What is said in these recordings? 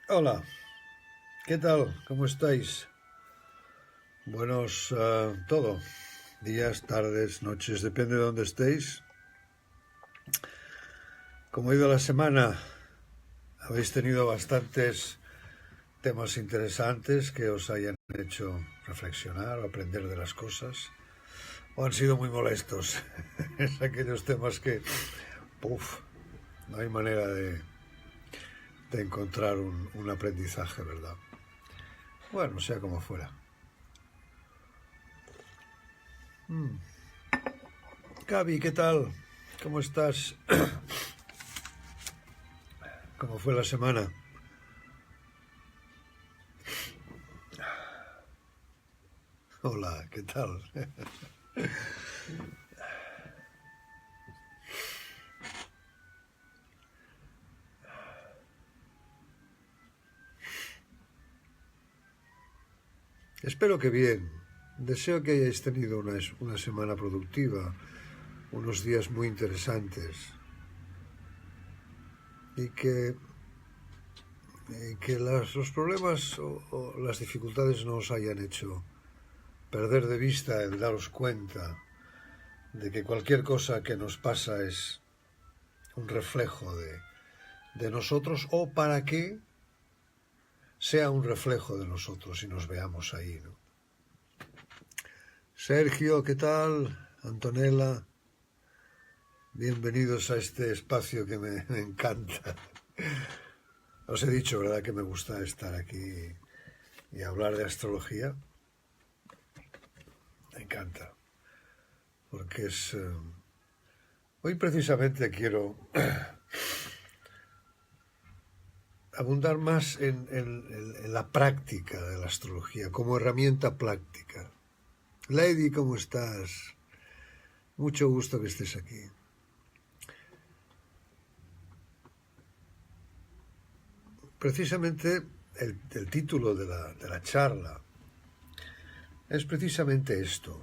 Hola, ¿qué tal? ¿Cómo estáis? Buenos todo, días, tardes, noches, depende de dónde estéis. ¿Cómo ha ido la semana? ¿Habéis tenido bastantes temas interesantes que os hayan hecho reflexionar o aprender de las cosas? ¿O han sido muy molestos? Es aquellos temas que, puff, no hay manera de encontrar un aprendizaje, ¿verdad? Bueno, sea como fuera. Gaby, ¿qué tal? ¿Cómo estás? ¿Cómo fue la semana? Hola, ¿qué tal? Espero que bien. Deseo que hayáis tenido una semana productiva, unos días muy interesantes y los problemas o las dificultades no os hayan hecho perder de vista el daros cuenta de que cualquier cosa que nos pasa es un reflejo de nosotros o para que sea un reflejo de nosotros y nos veamos ahí, ¿no? Sergio, ¿qué tal? Antonella, bienvenidos a este espacio que me encanta. Os he dicho, ¿verdad?, que me gusta estar aquí y hablar de astrología. Me encanta. Porque es... hoy precisamente quiero abundar más en la práctica de la astrología, como herramienta práctica. Lady, ¿cómo estás? Mucho gusto que estés aquí. Precisamente el título de la charla es precisamente esto.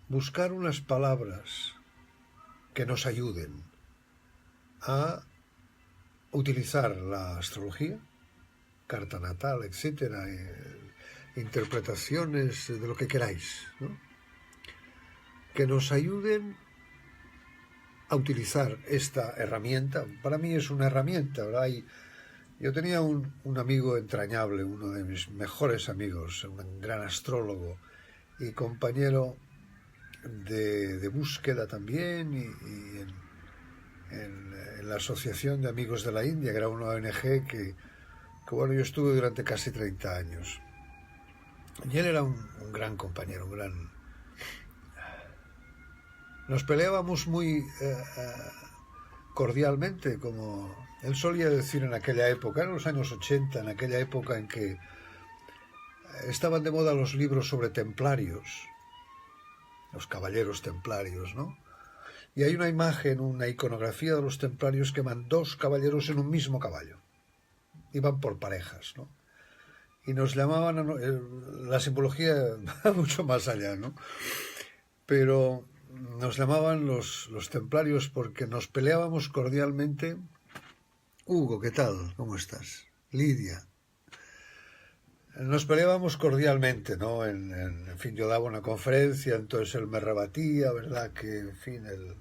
Buscar unas palabras que nos ayuden a utilizar la astrología, carta natal, etcétera, interpretaciones de lo que queráis, ¿no?, que nos ayuden a utilizar esta herramienta. Para mí es una herramienta, ¿verdad? Yo tenía un amigo entrañable, uno de mis mejores amigos, un gran astrólogo y compañero de búsqueda también, y en la Asociación de Amigos de la India, que era una ONG que bueno, yo estuve durante casi 30 años. Y él era un gran compañero, un gran... Nos peleábamos muy cordialmente, como él solía decir en aquella época, en los años 80, en aquella época en que estaban de moda los libros sobre templarios, los caballeros templarios, ¿no? Y hay una imagen, una iconografía de los templarios que van dos caballeros en un mismo caballo. Iban por parejas, ¿no? Y nos llamaban, la simbología va mucho más allá, ¿no? Pero nos llamaban los templarios porque nos peleábamos cordialmente. Hugo, ¿qué tal? ¿Cómo estás? Lidia. Nos peleábamos cordialmente, ¿no? En fin, yo daba una conferencia, entonces él me rebatía, ¿verdad? Que, en fin, el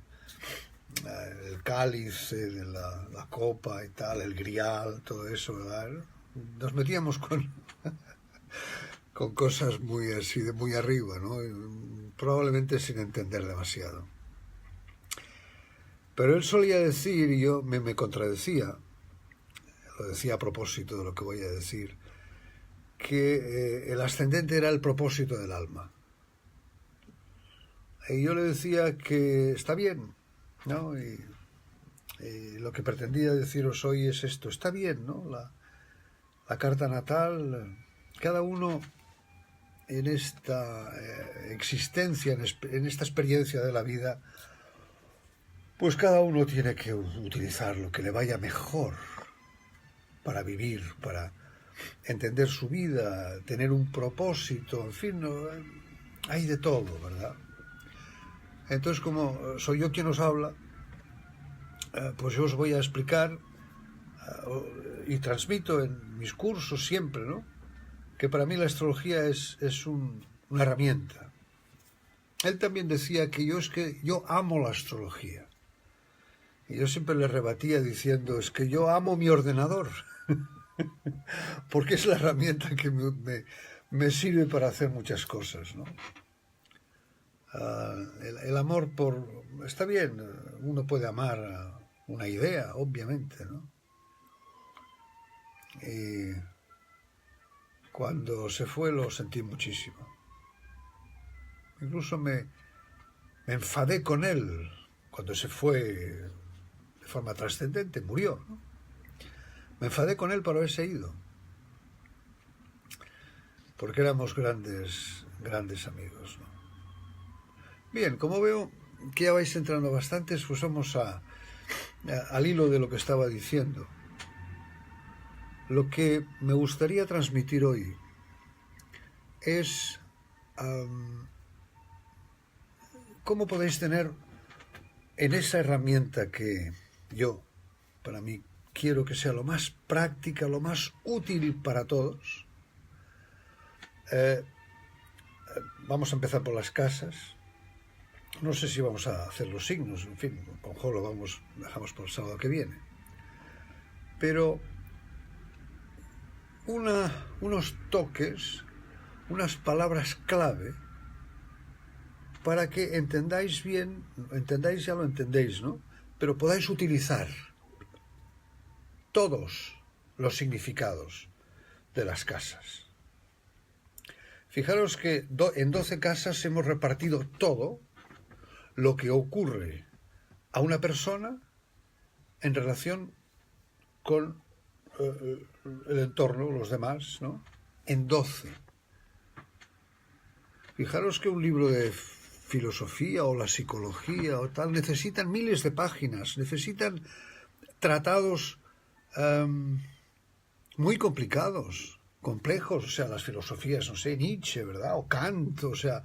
cáliz de la copa y tal, el grial, todo eso, ¿verdad? Nos metíamos con cosas muy así, de muy arriba, ¿no? Probablemente sin entender demasiado. Pero él solía decir, y yo me contradecía, lo decía a propósito de lo que voy a decir, que el ascendente era el propósito del alma. Y yo le decía que está bien, ¿no? Y lo que pretendía deciros hoy es esto, está bien, ¿no? La carta natal, cada uno en esta existencia, en esta experiencia de la vida, pues cada uno tiene que utilizar lo que le vaya mejor para vivir, para entender su vida, tener un propósito, en fin, ¿no? Hay de todo, ¿verdad? Entonces, como soy yo quien os habla, pues yo os voy a explicar y transmito en mis cursos siempre, ¿no?, que para mí la astrología es una herramienta. Él también decía que yo amo la astrología. Y yo siempre le rebatía diciendo, es que yo amo mi ordenador, porque es la herramienta que me sirve para hacer muchas cosas, ¿no? El amor está bien, uno puede amar una idea, obviamente, ¿no? Y cuando se fue lo sentí muchísimo. Incluso me enfadé con él cuando se fue de forma trascendente, murió, ¿no? Me enfadé con él por haberse ido, porque éramos grandes amigos, ¿no? Bien, como veo que ya vais entrando bastantes, pues vamos al hilo de lo que estaba diciendo. Lo que me gustaría transmitir hoy es cómo podéis tener en esa herramienta que yo, para mí, quiero que sea lo más práctica, lo más útil para todos. Vamos a empezar por las casas. No sé si vamos a hacer los signos, en fin, a lo mejor lo dejamos por el sábado que viene. Pero unos toques, unas palabras clave para que entendáis bien, ya lo entendéis, ¿no?, pero podáis utilizar todos los significados de las casas. Fijaros que en 12 casas hemos repartido todo lo que ocurre a una persona en relación con el entorno, los demás, ¿no?, en 12. Fijaros que un libro de filosofía o la psicología o tal necesitan miles de páginas, necesitan tratados muy complicados, complejos, o sea, las filosofías, no sé, Nietzsche, ¿verdad?, o Kant, o sea,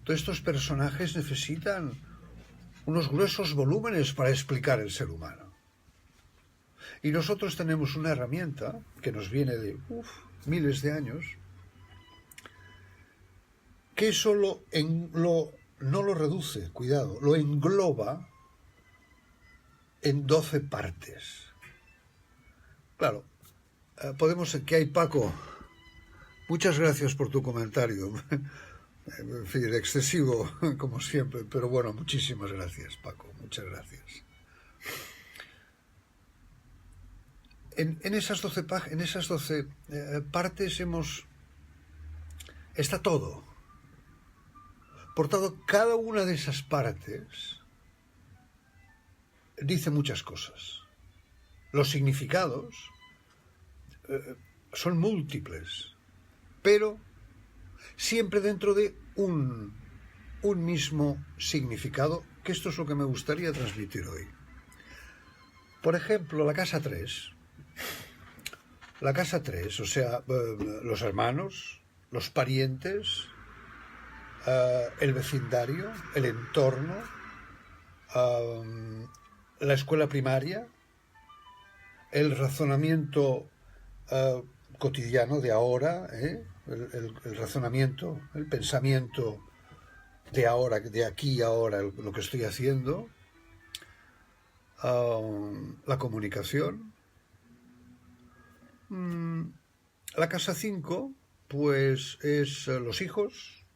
todos estos personajes necesitan unos gruesos volúmenes para explicar el ser humano. Y nosotros tenemos una herramienta que nos viene de miles de años, que eso no lo reduce, cuidado, lo engloba en 12 partes. Claro, ¿qué hay, Paco? Muchas gracias por tu comentario. En fin, excesivo, como siempre, pero bueno, muchísimas gracias, Paco, muchas gracias. En esas 12 partes está todo. Por tanto, cada una de esas partes dice muchas cosas. Los significados son múltiples, pero siempre dentro de un mismo significado, que esto es lo que me gustaría transmitir hoy. Por ejemplo, la casa 3. La casa 3, o sea, los hermanos, los parientes, el vecindario, el entorno, la escuela primaria, el razonamiento cotidiano de ahora, el razonamiento, el pensamiento de ahora, de aquí a ahora, lo que estoy haciendo, la comunicación. La casa 5, pues es los hijos,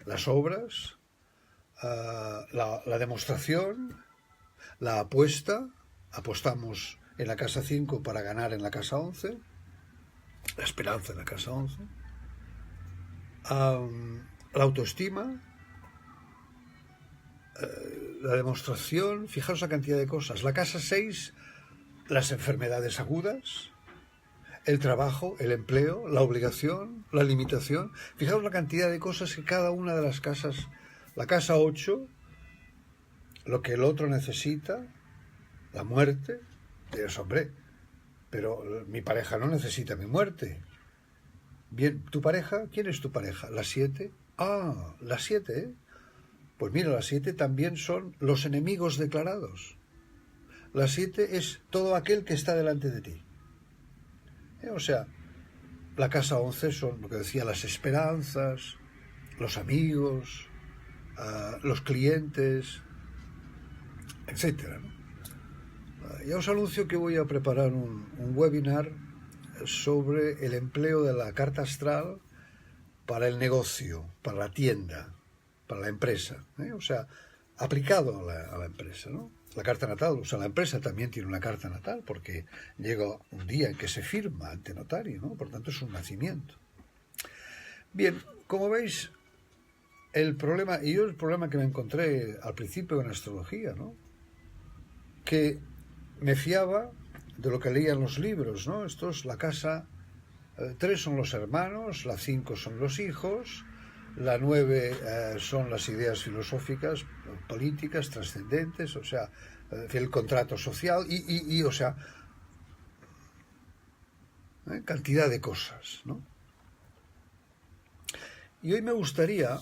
las obras, la demostración, la apuesta. Apostamos en la casa 5 para ganar en la casa 11, la esperanza en la casa 11, la autoestima, la demostración. Fijaros la cantidad de cosas. La casa 6, las enfermedades agudas, el trabajo, el empleo, la obligación, la limitación. Fijaos la cantidad de cosas que cada una de las casas. La casa 8, lo que el otro necesita, la muerte. Dios, hombre, pero mi pareja no necesita mi muerte. Bien, ¿tu pareja? ¿Quién es tu pareja? ¿La 7? La 7, Pues mira, la 7 también son los enemigos declarados. La 7 es todo aquel que está delante de ti. O sea, la casa 11 son lo que decía, las esperanzas, los amigos, los clientes, etcétera, ¿no? Ya os anuncio que voy a preparar un webinar sobre el empleo de la carta astral para el negocio, para la tienda, para la empresa, o sea, aplicado a la empresa, ¿no? La carta natal, o sea, la empresa también tiene una carta natal porque llega un día en que se firma ante notario, ¿no? Por tanto, es un nacimiento. Bien, como veis, el problema que me encontré al principio en astrología, ¿no? Que me fiaba de lo que leía en los libros, ¿no? Esto es la casa 3 son los hermanos, la 5 son los hijos, la 9 son las ideas filosóficas, políticas, trascendentes, o sea, el contrato social y o sea, cantidad de cosas, ¿no? Y hoy me gustaría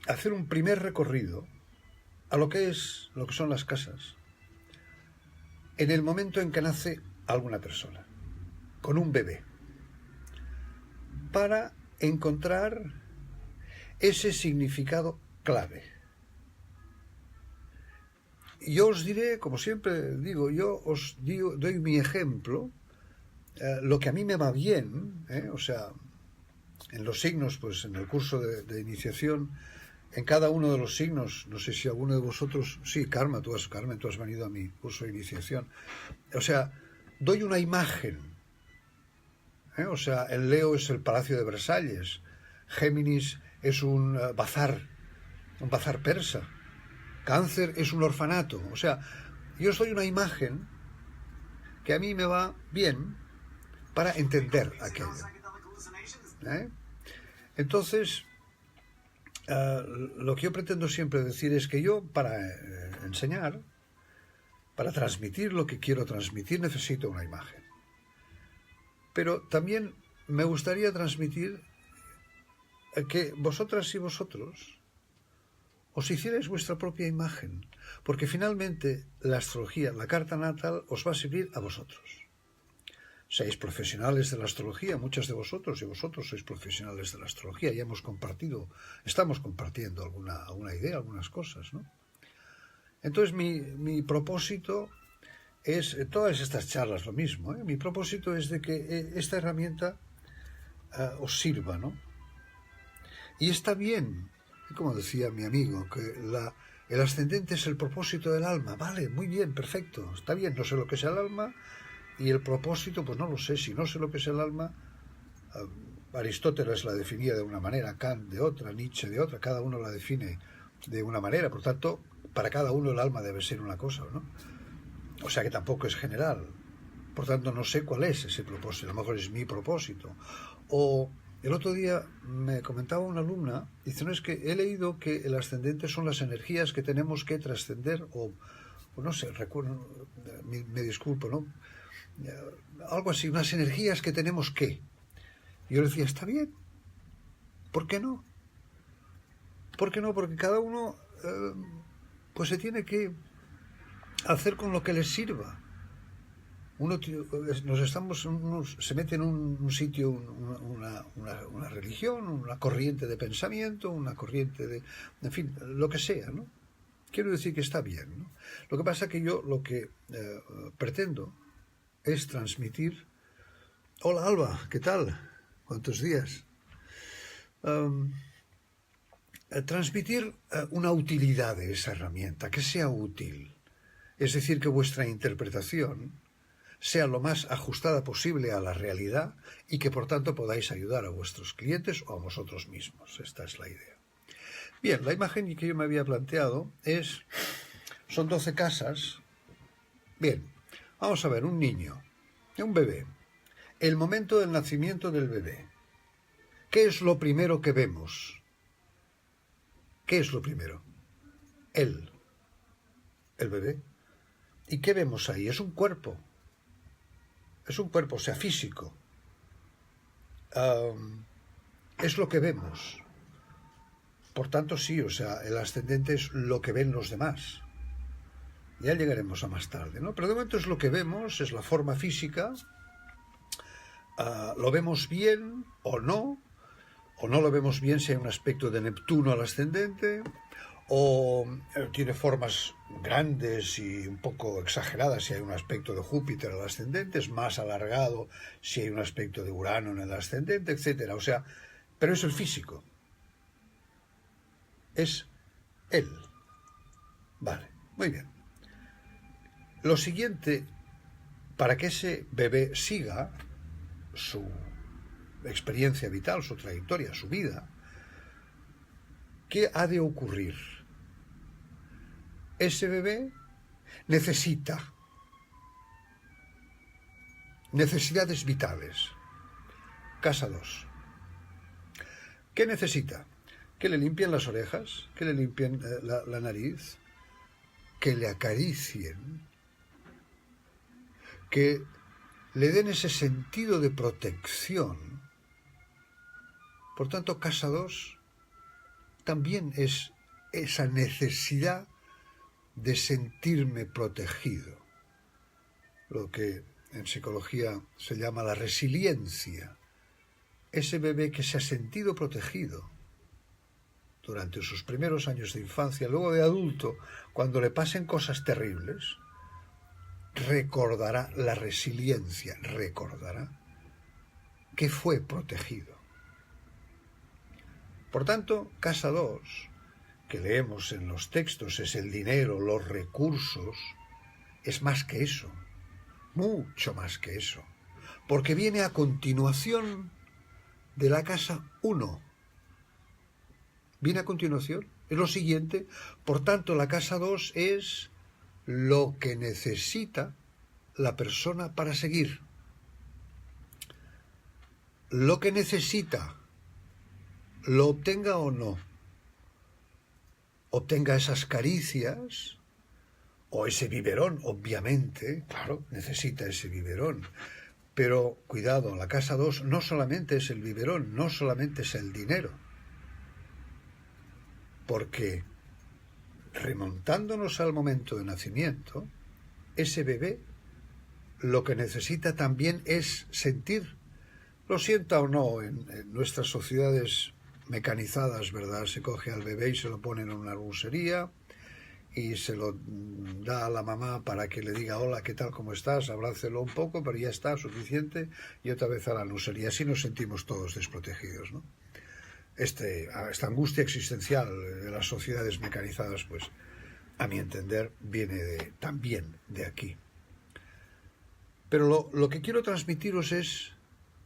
hacer un primer recorrido a lo que son las casas en el momento en que nace alguna persona, con un bebé, para encontrar ese significado clave. Yo os diré, como siempre digo, doy mi ejemplo, lo que a mí me va bien, o sea, en los signos, pues en el curso de iniciación, en cada uno de los signos, no sé si alguno de vosotros, sí, Carmen, tú has venido a mi curso de iniciación, o sea, doy una imagen, o sea, el Leo es el Palacio de Versalles, Géminis es un bazar persa, Cáncer es un orfanato, o sea, yo os doy una imagen que a mí me va bien para entender aquello. Entonces, lo que yo pretendo siempre decir es que yo, para enseñar, para transmitir lo que quiero transmitir, necesito una imagen. Pero también me gustaría transmitir que vosotras y vosotros os hicierais vuestra propia imagen, porque finalmente la astrología, la carta natal, os va a servir a vosotros. Seáis profesionales de la astrología, muchos de vosotros y vosotros sois profesionales de la astrología, ya estamos compartiendo alguna idea, algunas cosas, ¿no? Entonces mi propósito es, todas estas charlas lo mismo, mi propósito es de que esta herramienta os sirva, ¿no? Y está bien, como decía mi amigo, que el ascendente es el propósito del alma. Vale, muy bien, perfecto, está bien, no sé lo que es el alma. Y el propósito, pues no lo sé, si no sé lo que es el alma, Aristóteles la definía de una manera, Kant de otra, Nietzsche de otra, cada uno la define de una manera, por tanto, para cada uno el alma debe ser una cosa, ¿no? O sea que tampoco es general, por tanto no sé cuál es ese propósito, a lo mejor es mi propósito. O el otro día me comentaba una alumna, dice, no, es que he leído que el ascendente son las energías que tenemos que trascender, o no sé, recuerdo, me disculpo, ¿no? Algo así, unas energías que tenemos que. Yo le decía, está bien, ¿por qué no? ¿Por qué no? Porque cada uno pues se tiene que hacer con lo que les sirva. Uno se mete en un sitio, una religión, una corriente de pensamiento, una corriente de, en fin, lo que sea, ¿no? Quiero decir que está bien, ¿no? Lo que pasa es que yo lo que pretendo es transmitir. Hola Alba, ¿qué tal? ¿Cuántos días? Transmitir una utilidad de esa herramienta, que sea útil. Es decir, que vuestra interpretación sea lo más ajustada posible a la realidad y que por tanto podáis ayudar a vuestros clientes o a vosotros mismos. Esta es la idea. Bien, la imagen que yo me había planteado son 12 casas. Bien, vamos a ver, un niño, un bebé. El momento del nacimiento del bebé. ¿Qué es lo primero que vemos? ¿Qué es lo primero? El bebé. ¿Y qué vemos ahí? Es un cuerpo. Es un cuerpo, o sea, físico. Es lo que vemos. Por tanto, sí, o sea, el ascendente es lo que ven los demás. Ya llegaremos a más tarde, ¿no? Pero de momento es lo que vemos, es la forma física. Lo vemos bien o no lo vemos bien si hay un aspecto de Neptuno al ascendente, o tiene formas grandes y un poco exageradas si hay un aspecto de Júpiter al ascendente, es más alargado si hay un aspecto de Urano en el ascendente, etcétera. O sea, pero es el físico. Es él. Vale, muy bien. Lo siguiente, para que ese bebé siga su experiencia vital, su trayectoria, su vida, ¿qué ha de ocurrir? Ese bebé necesita necesidades vitales. Casa 2. ¿Qué necesita? Que le limpien las orejas, que le limpien la nariz, que le acaricien, que le den ese sentido de protección. Por tanto, casa 2 también es esa necesidad de sentirme protegido, lo que en psicología se llama la resiliencia. Ese bebé que se ha sentido protegido durante sus primeros años de infancia, luego de adulto, cuando le pasen cosas terribles, recordará la resiliencia, recordará que fue protegido. Por tanto, casa 2, que leemos en los textos, es el dinero, los recursos, es más que eso, mucho más que eso, porque viene a continuación de la casa 1. Viene a continuación, es lo siguiente. Por tanto, la casa 2 es lo que necesita la persona para seguir. Lo que necesita, lo obtenga o no, obtenga esas caricias o ese biberón, obviamente, claro, necesita ese biberón. Pero cuidado, la casa 2 no solamente es el biberón, no solamente es el dinero, porque remontándonos al momento de nacimiento, ese bebé lo que necesita también es sentir, lo sienta o no, en nuestras sociedades mecanizadas, ¿verdad? Se coge al bebé y se lo pone en una rusería y se lo da a la mamá para que le diga hola, ¿qué tal, cómo estás? Abrácelo un poco, pero ya está, suficiente, y otra vez a la rusería. Así nos sentimos todos desprotegidos, ¿no? Esta angustia existencial de las sociedades mecanizadas, pues, a mi entender, viene también de aquí. Pero lo que quiero transmitiros es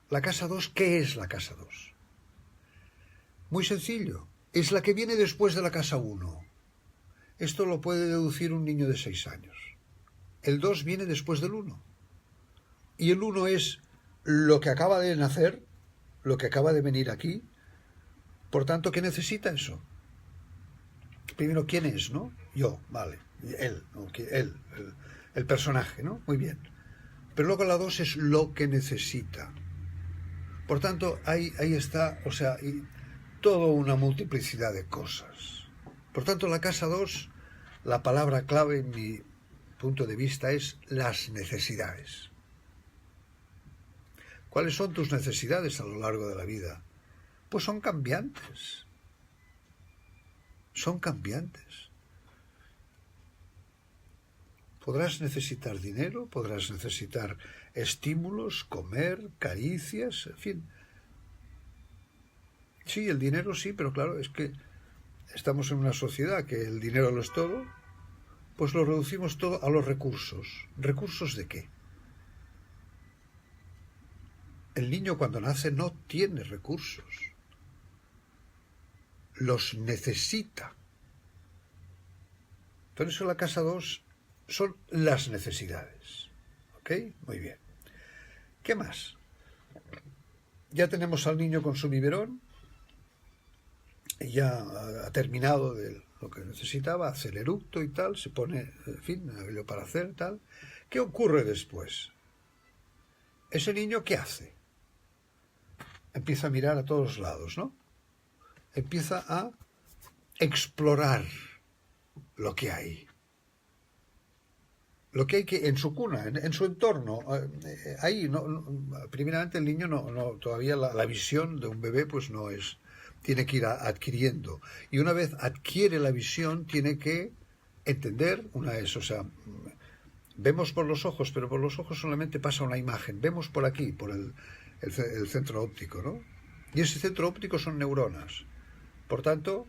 la casa 2. ¿Qué es la casa 2? Muy sencillo, es la que viene después de la casa 1. Esto lo puede deducir un niño de 6 años. El 2 viene después del 1. Y el 1 es lo que acaba de nacer, lo que acaba de venir aquí. Por tanto, ¿qué necesita eso? Primero, ¿quién es, no? Yo, vale. Él, ¿no? Él, el personaje, ¿no? Muy bien. Pero luego la 2 es lo que necesita. Por tanto, ahí está, o sea, toda una multiplicidad de cosas. Por tanto, la casa 2, la palabra clave en mi punto de vista es las necesidades. ¿Cuáles son tus necesidades a lo largo de la vida? Pues son cambiantes. Son cambiantes. Podrás necesitar dinero, podrás necesitar estímulos, comer, caricias, en fin. Sí, el dinero sí, pero claro, es que estamos en una sociedad que el dinero lo es todo, pues lo reducimos todo a los recursos. ¿Recursos de qué? El niño cuando nace no tiene recursos. Los necesita. Por eso la casa 2 son las necesidades. ¿Ok? Muy bien. ¿Qué más? Ya tenemos al niño con su biberón. Ya ha terminado de lo que necesitaba, hace el eructo y tal, se pone, en fin, algo para hacer, tal. ¿Qué ocurre después? ¿Ese niño qué hace? Empieza a mirar a todos lados, ¿no? Empieza a explorar lo que hay. lo que hay que, en su cuna, en su entorno, ahí, primeramente el niño todavía la visión de un bebé pues no es, tiene que ir adquiriendo. Y una vez adquiere la visión, tiene que entender, o sea, vemos por los ojos, pero por los ojos solamente pasa una imagen. Vemos por aquí, por el centro óptico, ¿no? Y ese centro óptico son neuronas. Por tanto,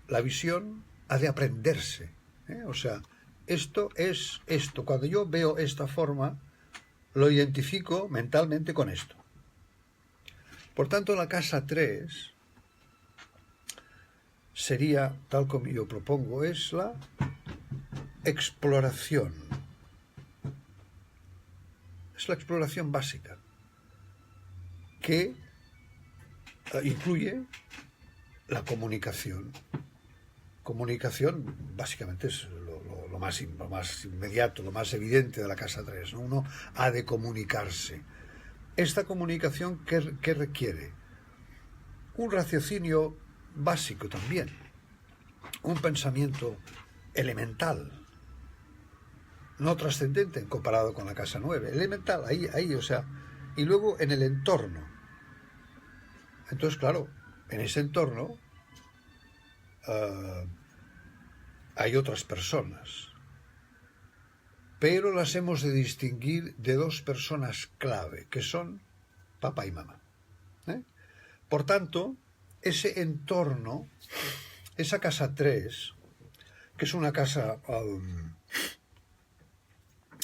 la visión ha de aprenderse, o sea, esto es esto. Cuando yo veo esta forma, lo identifico mentalmente con esto. Por tanto, la casa 3 sería, tal como yo propongo, es la exploración. Es la exploración básica, que incluye la comunicación. Comunicación básicamente es lo más inmediato, lo más evidente de la casa 3, ¿no? Uno ha de comunicarse. Esta comunicación, ¿qué requiere? Un raciocinio básico también, un pensamiento elemental, no trascendente en comparado con la casa 9, elemental, ahí, o sea, y luego en el entorno. Entonces, claro, en ese entorno hay otras personas, pero las hemos de distinguir de dos personas clave, que son papá y mamá. Por tanto, ese entorno, esa casa 3, que es una casa,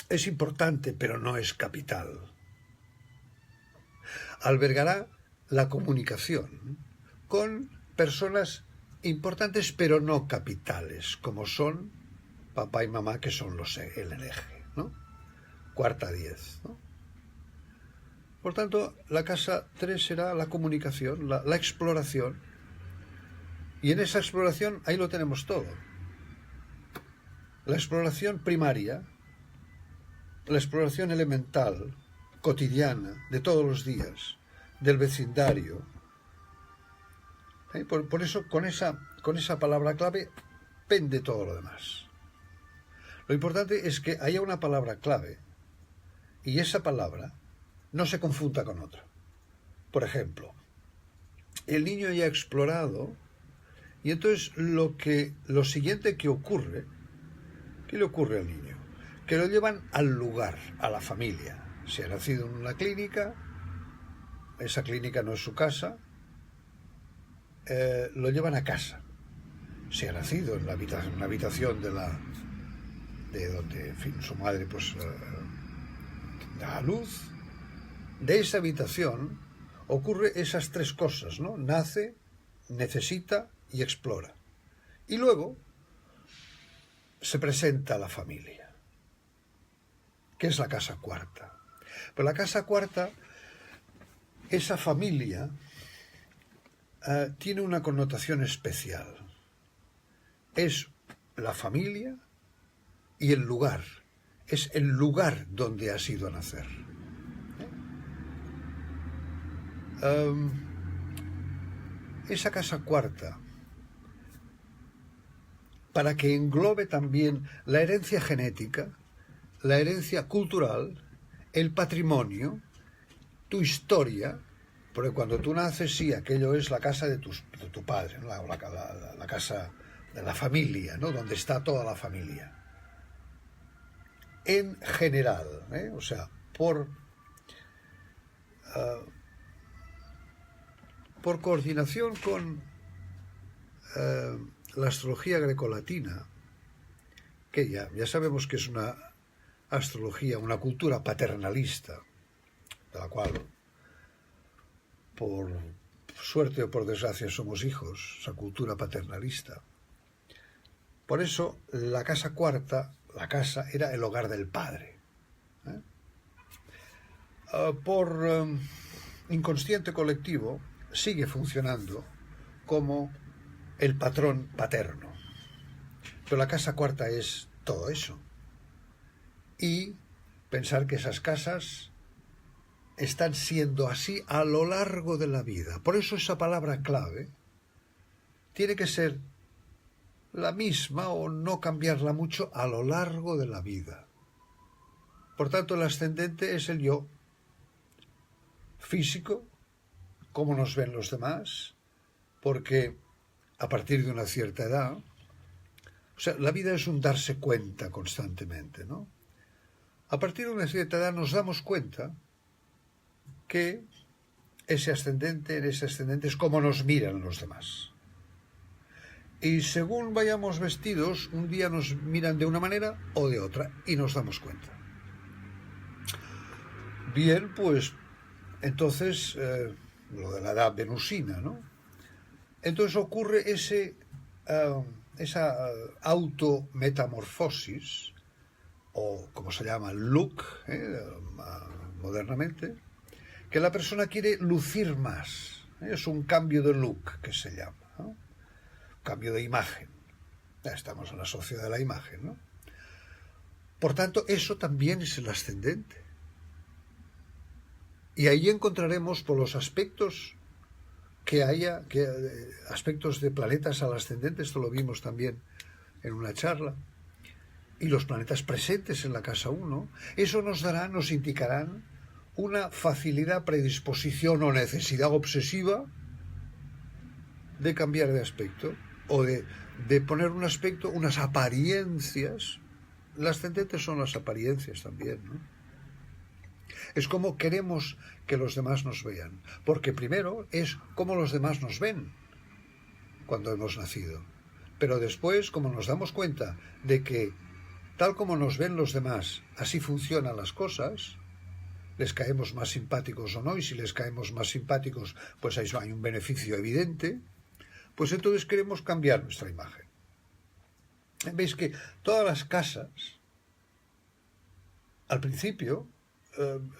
es importante, pero no es capital, albergará la comunicación con personas importantes pero no capitales, como son papá y mamá, que son el eje, ¿no? Cuarta 10, ¿no? Por tanto, la casa 3 será la comunicación, la exploración, y en esa exploración ahí lo tenemos todo. La exploración primaria, la exploración elemental, cotidiana, de todos los días, del vecindario. Por eso, con esa palabra clave, pende todo lo demás. Lo importante es que haya una palabra clave y esa palabra no se confunda con otra. Por ejemplo, el niño ya ha explorado y entonces lo siguiente que ocurre, ¿qué le ocurre al niño? Que lo llevan al lugar, a la familia. Si ha nacido en una clínica, esa clínica no es su casa, lo llevan a casa. Si ha nacido en una habitación de donde, en fin, su madre pues da a luz, de esa habitación ocurre esas tres cosas, ¿no? Nace, necesita y explora. Y luego se presenta a la familia, que es la casa cuarta. Pero la casa cuarta, esa familia, tiene una connotación especial. Es la familia y el lugar. Es el lugar donde has ido a nacer. Esa casa cuarta, para que englobe también la herencia genética, la herencia cultural, el patrimonio, tu historia, porque cuando tú naces, sí, aquello es la casa de tu padre, ¿no? la casa de la familia, ¿no? Donde está toda la familia. En general, o sea, por coordinación con la astrología grecolatina, que ya sabemos que es una astrología, una cultura paternalista, de la cual, por suerte o por desgracia, somos hijos, esa cultura paternalista. Por eso, la casa cuarta, la casa, era el hogar del padre. Por inconsciente colectivo, sigue funcionando como el patrón paterno. Pero la casa cuarta es todo eso. Y pensar que esas casas están siendo así a lo largo de la vida. Por eso esa palabra clave tiene que ser la misma o no cambiarla mucho a lo largo de la vida. Por tanto, el ascendente es el yo físico, cómo nos ven los demás, porque a partir de una cierta edad, o sea, la vida es un darse cuenta constantemente, ¿no? A partir de una cierta edad nos damos cuenta que ese ascendente es como nos miran los demás. Y según vayamos vestidos, un día nos miran de una manera o de otra y nos damos cuenta. Bien, pues entonces, lo de la edad venusina, ¿no? Entonces ocurre esa autometamorfosis, o como se llama, look, modernamente, que la persona quiere lucir más. Es un cambio de look que se llama, ¿no? Cambio de imagen. Ya estamos en la sociedad de la imagen, ¿no? Por tanto, eso también es el ascendente. Y ahí encontraremos por los aspectos aspectos de planetas al ascendente, esto lo vimos también en una charla, y los planetas presentes en la casa 1, eso nos indicarán una facilidad, predisposición o necesidad obsesiva de cambiar de aspecto, o de poner un aspecto, unas apariencias. El ascendente son las apariencias también, ¿no? Es como queremos que los demás nos vean, porque primero es como los demás nos ven cuando hemos nacido, pero después, como nos damos cuenta de que tal como nos ven los demás, así funcionan las cosas, les caemos más simpáticos o no, y si les caemos más simpáticos, pues ahí hay un beneficio evidente, pues entonces queremos cambiar nuestra imagen. Veis que todas las casas, al principio,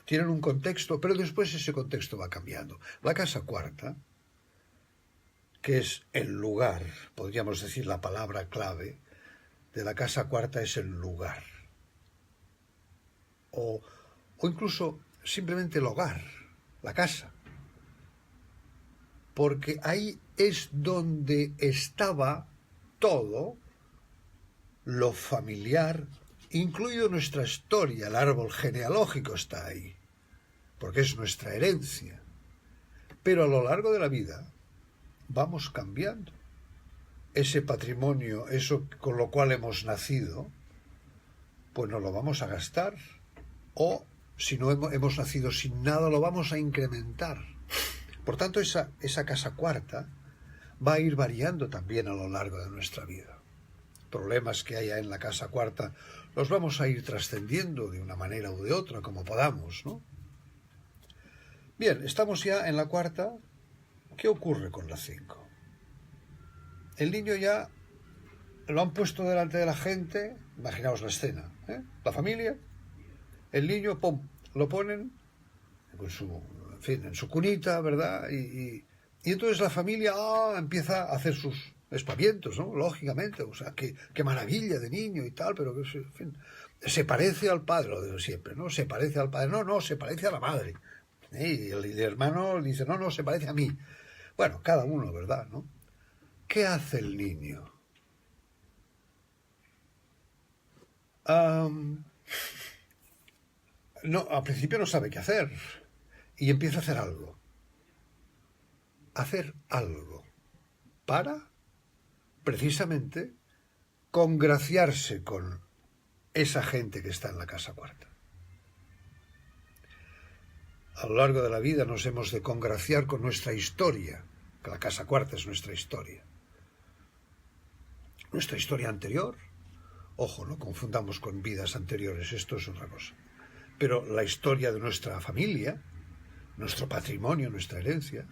tienen un contexto, pero después ese contexto va cambiando. La casa cuarta, que es el lugar, podríamos decir la palabra clave de la casa cuarta es el lugar. O incluso simplemente el hogar, la casa. Porque ahí es donde estaba todo lo familiar, incluido nuestra historia. El árbol genealógico está ahí, porque es nuestra herencia. Pero a lo largo de la vida vamos cambiando. Ese patrimonio, eso con lo cual hemos nacido, pues nos lo vamos a gastar. O si no hemos nacido sin nada, lo vamos a incrementar. Por tanto, esa casa cuarta va a ir variando también a lo largo de nuestra vida. Problemas que haya en la casa cuarta los vamos a ir trascendiendo de una manera u de otra, como podamos, ¿no? Bien, estamos ya en la cuarta. ¿Qué ocurre con la 5? El niño ya lo han puesto delante de la gente, imaginaos la escena, la familia, el niño, ¡pum!, lo ponen en su cunita, ¿verdad? Y entonces la familia empieza a hacer sus espavientos, ¿no? Lógicamente, o sea, qué maravilla de niño y tal, pero que, en fin, se parece al padre, lo de siempre, ¿no? Se parece al padre, no, se parece a la madre. Y el hermano dice, no, se parece a mí. Bueno, cada uno, ¿verdad?, ¿no? ¿Qué hace el niño? No, al principio no sabe qué hacer y empieza a hacer algo. Hacer algo para, precisamente, congraciarse con esa gente que está en la casa cuarta. A lo largo de la vida nos hemos de congraciar con nuestra historia, que la casa cuarta es nuestra historia. Nuestra historia anterior, ojo, no confundamos con vidas anteriores, esto es otra cosa. Pero la historia de nuestra familia, nuestro patrimonio, nuestra herencia.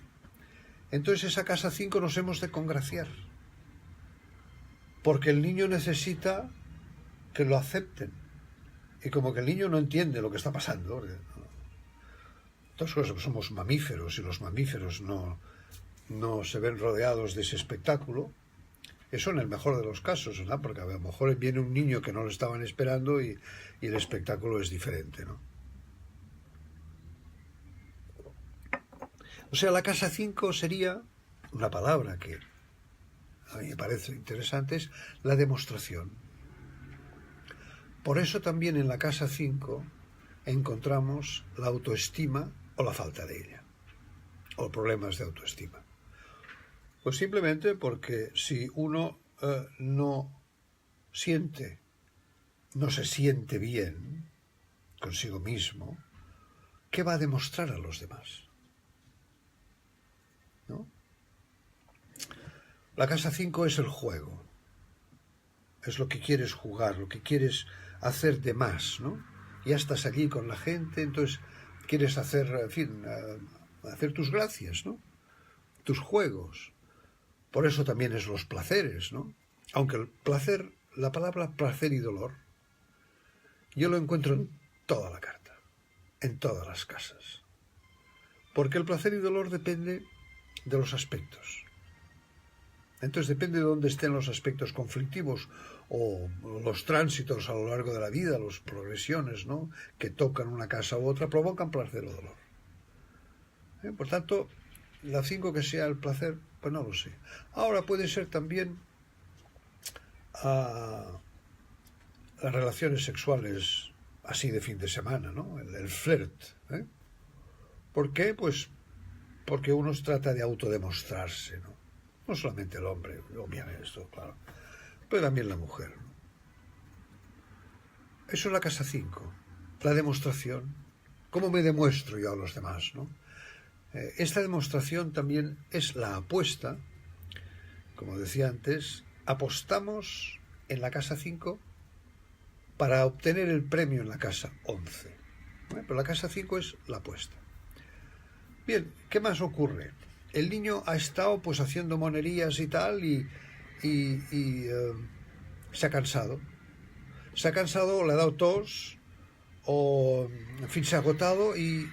Entonces esa casa 5 nos hemos de congraciar. Porque el niño necesita que lo acepten. Y como que el niño no entiende lo que está pasando. Todas cosas que somos mamíferos y los mamíferos no se ven rodeados de ese espectáculo. Eso en el mejor de los casos, ¿verdad? Porque a lo mejor viene un niño que no lo estaban esperando y el espectáculo es diferente, ¿no? O sea, la casa 5 sería una palabra que a mí me parece interesante, es la demostración. Por eso también en la casa 5 encontramos la autoestima o la falta de ella, o problemas de autoestima? Pues simplemente porque si uno no se siente bien consigo mismo, ¿qué va a demostrar a los demás? ¿No? La casa 5 es el juego, es lo que quieres jugar, lo que quieres hacer de más, ¿no? Ya estás allí con la gente, entonces quieres hacer, en fin, hacer tus gracias, ¿no? Tus juegos. Por eso también es los placeres, ¿no? Aunque el placer, la palabra placer y dolor, yo lo encuentro en toda la carta, en todas las casas. Porque el placer y dolor depende de los aspectos. Entonces depende de dónde estén los aspectos conflictivos o los tránsitos a lo largo de la vida, las progresiones, ¿no?, que tocan una casa u otra, provocan placer o dolor. Por tanto, la 5 que sea el placer, pues no lo sé. Ahora puede ser también las relaciones sexuales así de fin de semana, ¿no? El flirt. ¿Por qué? Pues porque uno trata de autodemostrarse, ¿no? No solamente el hombre, obviamente esto, claro, pero también la mujer, ¿no? Eso es la casa 5, la demostración. ¿Cómo me demuestro yo a los demás, no? Esta demostración también es la apuesta. Como decía antes, apostamos en la casa 5 para obtener el premio en la casa 11. Pero la casa 5 es la apuesta. Bien, ¿qué más ocurre? El niño ha estado pues haciendo monerías y tal y se ha cansado. Se ha cansado, le ha dado tos o, en fin, se ha agotado y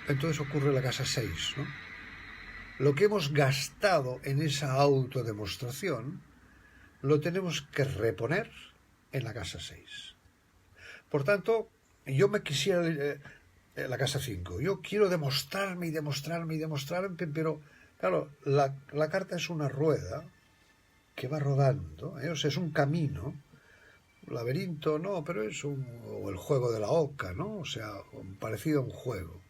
entonces ocurre la casa 6, ¿no? Lo que hemos gastado en esa autodemostración lo tenemos que reponer en la casa 6. Por tanto, yo me quisiera... la casa 5. Yo quiero demostrarme y demostrarme y demostrarme, pero claro, la carta es una rueda que va rodando, o sea, es un camino, un laberinto, no, pero es o el juego de la oca, ¿no? O sea, parecido a un juego.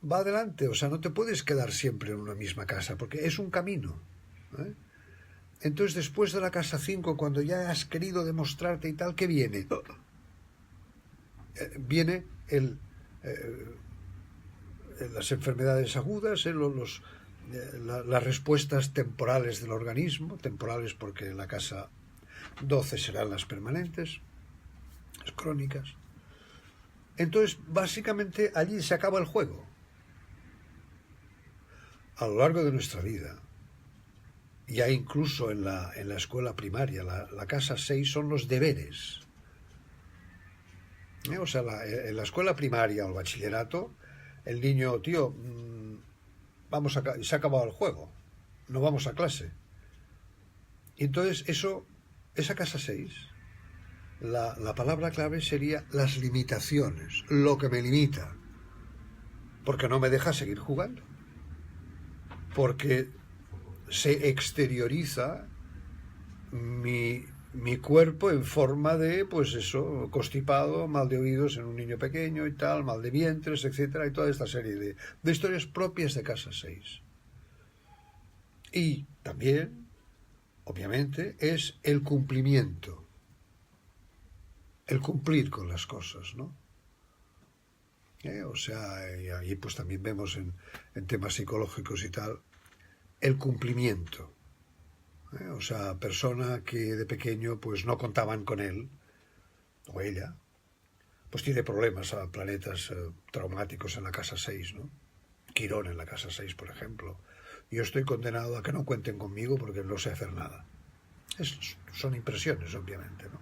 Va adelante, o sea, no te puedes quedar siempre en una misma casa, porque es un camino, ¿eh? Entonces, después de la casa 5, cuando ya has querido demostrarte y tal, ¿qué viene? Viene las enfermedades agudas, las respuestas temporales del organismo, temporales porque en la casa 12 serán las permanentes, las crónicas. Entonces, básicamente, allí se acaba el juego. A lo largo de nuestra vida, ya incluso en la escuela primaria, la casa 6 son los deberes. O sea, en la escuela primaria o el bachillerato, el niño, tío, se ha acabado el juego, no vamos a clase. Y entonces esa casa 6, la palabra clave sería las limitaciones, lo que me limita, porque no me deja seguir jugando, porque se exterioriza mi cuerpo en forma de, pues eso, constipado, mal de oídos en un niño pequeño y tal, mal de vientres, etcétera, y toda esta serie de historias propias de casa 6. Y también, obviamente, es el cumplimiento, el cumplir con las cosas, ¿no? O sea, y ahí pues también vemos en temas psicológicos y tal, el cumplimiento. O sea, persona que de pequeño pues no contaban con él o ella, pues tiene problemas a planetas traumáticos en la casa 6, ¿no? Quirón en la casa 6, por ejemplo. Yo estoy condenado a que no cuenten conmigo porque no sé hacer nada. Son impresiones, obviamente, ¿no?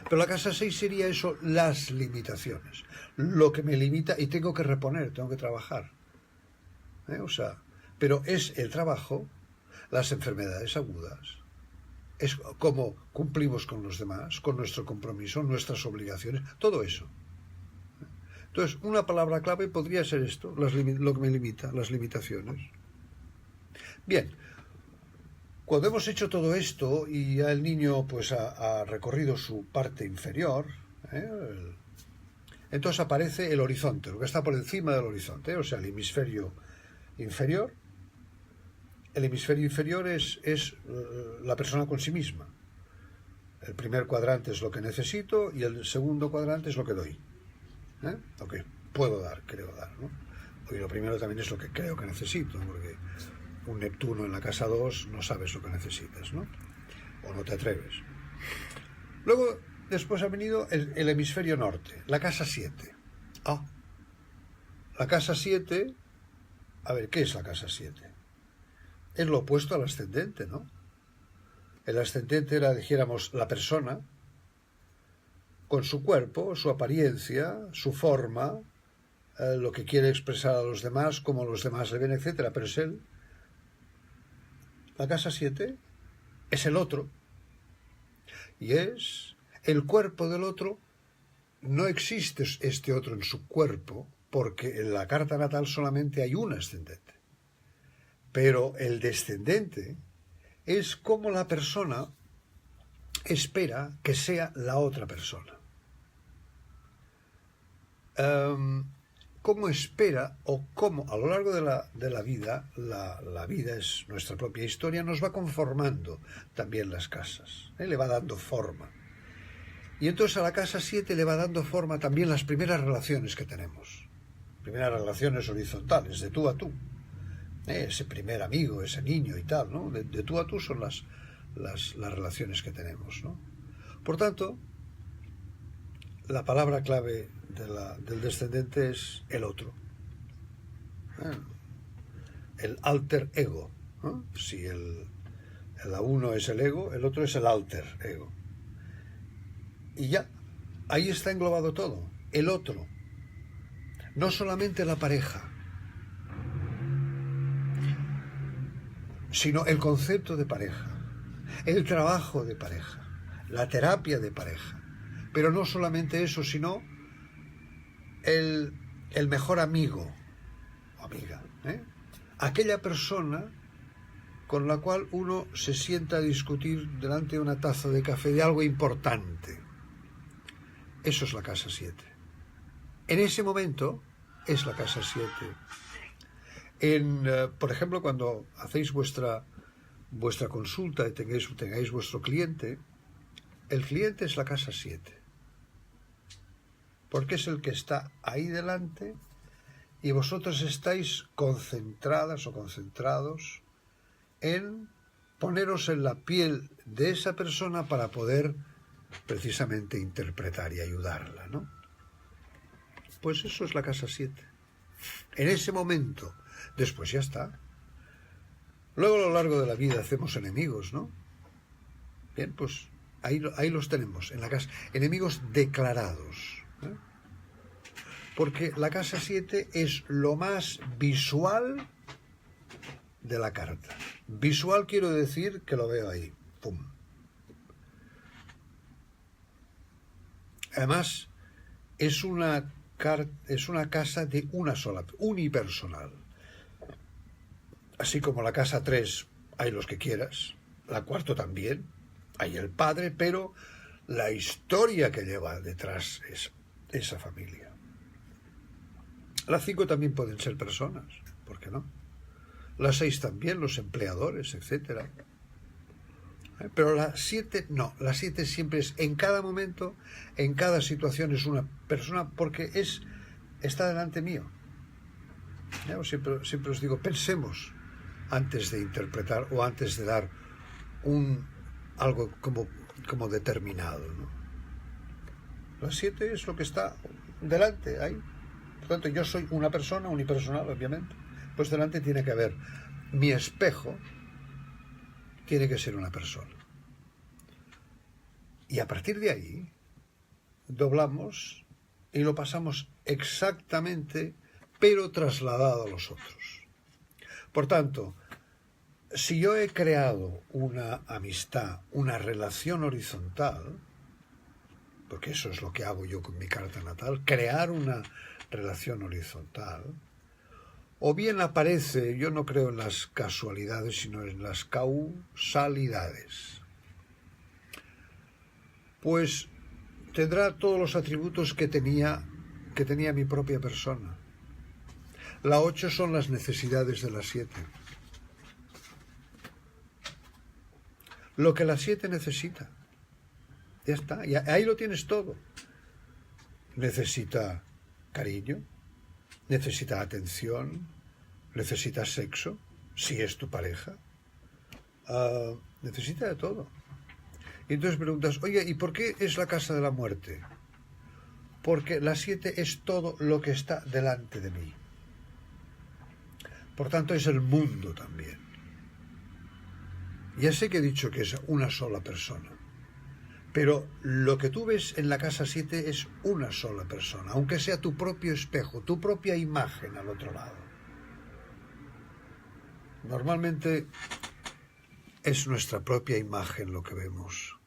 Pero la casa 6 sería eso, las limitaciones. Lo que me limita y tengo que reponer, tengo que trabajar. O sea, pero es el trabajo, las enfermedades agudas, es cómo cumplimos con los demás, con nuestro compromiso, nuestras obligaciones, todo eso. Entonces, una palabra clave podría ser esto, lo que me limita, las limitaciones. Bien, Cuando hemos hecho todo esto y ya el niño pues ha recorrido su parte inferior, entonces aparece el horizonte, lo que está por encima del horizonte, o sea, el hemisferio inferior. El hemisferio inferior es la persona con sí misma. El primer cuadrante es lo que necesito y el segundo cuadrante es lo que doy. Lo que puedo dar, creo dar, ¿no? Y lo primero también es lo que creo que necesito, porque un Neptuno en la casa 2 no sabes lo que necesitas, ¿no? O no te atreves. Luego, después ha venido el hemisferio norte, la casa 7. La casa 7, a ver, ¿qué es la casa 7? Es lo opuesto al ascendente, ¿no? El ascendente era, dijéramos, la persona, con su cuerpo, su apariencia, su forma, lo que quiere expresar a los demás, cómo los demás le ven, etc. Pero es él. La casa 7 es el otro. Y es el cuerpo del otro. No existe este otro en su cuerpo, porque en la carta natal solamente hay un ascendente. Pero el descendente es como la persona espera que sea la otra persona. Cómo espera o cómo a lo largo de la vida, la vida es nuestra propia historia, nos va conformando también las casas, le va dando forma. Y entonces a la casa 7 le va dando forma también las primeras relaciones que tenemos, primeras relaciones horizontales, de tú a tú. Ese primer amigo, ese niño y tal, ¿no? De tú a tú son las relaciones que tenemos, ¿no? Por tanto, la palabra clave del descendente es el otro. El alter ego, ¿no? Si el uno es el ego, el otro es el alter ego. Y ya, ahí está englobado todo. El otro. No solamente la pareja, sino el concepto de pareja, el trabajo de pareja, la terapia de pareja. Pero no solamente eso, sino el mejor amigo o amiga, aquella persona con la cual uno se sienta a discutir delante de una taza de café de algo importante. Eso es la casa 7. En ese momento es la casa 7. Por ejemplo, cuando hacéis vuestra consulta y tengáis vuestro cliente, el cliente es la casa 7. Porque es el que está ahí delante y vosotros estáis concentradas o concentrados en poneros en la piel de esa persona para poder precisamente interpretar y ayudarla, ¿no? Pues eso es la casa 7. En ese momento, después ya está. Luego a lo largo de la vida hacemos enemigos, ¿no? Bien, pues ahí los tenemos, en la casa. Enemigos declarados. Porque la casa 7 es lo más visual de la carta. Visual quiero decir que lo veo ahí. ¡Pum! Además, es una casa de una sola, unipersonal. Así como la casa 3 hay los que quieras, la 4 también, hay el padre, pero la historia que lleva detrás es esa familia. Las 5 también pueden ser personas, ¿por qué no? Las 6 también, los empleadores, etcétera. Pero la 7 no, la 7 siempre es en cada momento, en cada situación es una persona porque está delante mío. Siempre os digo, pensemos antes de interpretar o antes de dar algo como determinado, ¿no? La 7 es lo que está delante, ahí. Por tanto, yo soy una persona, unipersonal, obviamente. Pues delante tiene que haber mi espejo, tiene que ser una persona. Y a partir de ahí, doblamos y lo pasamos exactamente, pero trasladado a los otros. Por tanto, si yo he creado una amistad, una relación horizontal, porque eso es lo que hago yo con mi carta natal, crear una relación horizontal, o bien aparece, yo no creo en las casualidades, sino en las causalidades. Pues tendrá todos los atributos que tenía mi propia persona. La 8 son las necesidades de la 7. Lo que la 7 necesita. Ya está, y ahí lo tienes todo. Necesita cariño, necesita atención, necesita sexo, si es tu pareja. Necesita de todo. Y entonces preguntas, oye, ¿y por qué es la casa de la muerte? Porque la 7 es todo lo que está delante de mí. Por tanto, es el mundo también. Ya sé que he dicho que es una sola persona, pero lo que tú ves en la casa 7 es una sola persona, aunque sea tu propio espejo, tu propia imagen al otro lado. Normalmente es nuestra propia imagen lo que vemos.